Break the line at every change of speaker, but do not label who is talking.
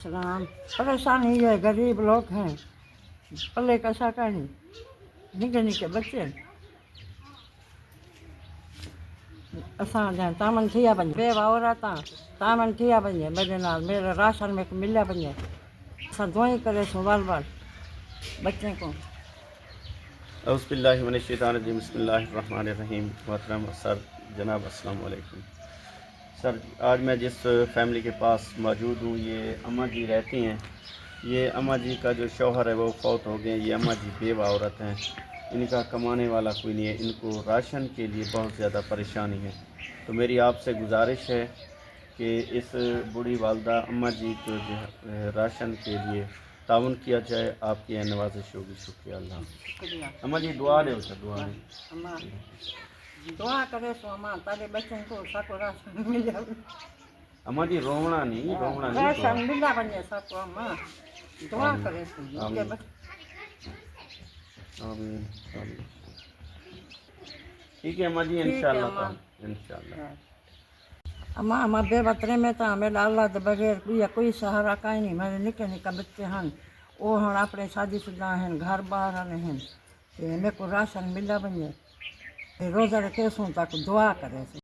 सलाम। परेशानी है, गरीब लोग हैं, पल्ले कसा का नहीं, निके निके बच्चे असां जा तामन थिया बन बे वावराता तामन थिया बन मेरे नाल मेरे राशन में मिलिया बन असां दुआई करे सो बाल बाल बच्चे को।
औज़ुबिल्लाहि मिनश्शैतानिर्रजीम बिस्मिल्लाहिर्रहमानिर्रहीम। मोहतरम सर जनाब अस्सलाम वालेकुम। सर आज मैं जिस फैमिली के पास मौजूद हूँ ये अम्मा जी रहती हैं। ये अम्मा जी का जो शौहर है वो फौत हो गए। ये अम्मा जी बेवा औरत हैं, इनका कमाने वाला कोई नहीं है, इनको राशन के लिए बहुत ज़्यादा परेशानी है। तो मेरी आपसे गुजारिश है कि इस बूढ़ी वालदा अम्मा जी को जो है राशन के लिए ताउन किया जाए। आपकी यह नवाजिश होगी। शुक्रिया अल्लाह।
शुक्रिया
अम्मा जी दुआ दो सर, दुआ दो।
अम्मा दुआ करे सो अम्मा तारे बच्चों को साको राशन मिल जाए।
अम्मा जी रोवना नहीं, रोवना नहीं,
राशन
दुआ।
मिला बन साको अम्मा दुआ
आमीन,
करे सो उनके
आमीन,
बच्चे।
आमीन, आमीन। ठीक है अम्मा जी,
ठीक है
इंशाअल्लाह
अम्मा।
इंशाअल्लाह।
अम्मा अम्मा बेवतरे में तो मेरा अल्लाह के बगैर कोई सहारा काई नहीं। मेरे निके निके बच्चे हैं, वो हम अपने शादीशुदा हैं, घर बार हैं, मेरे को राशन मिला बने रोज़ा रखे सो तक दुआ करे।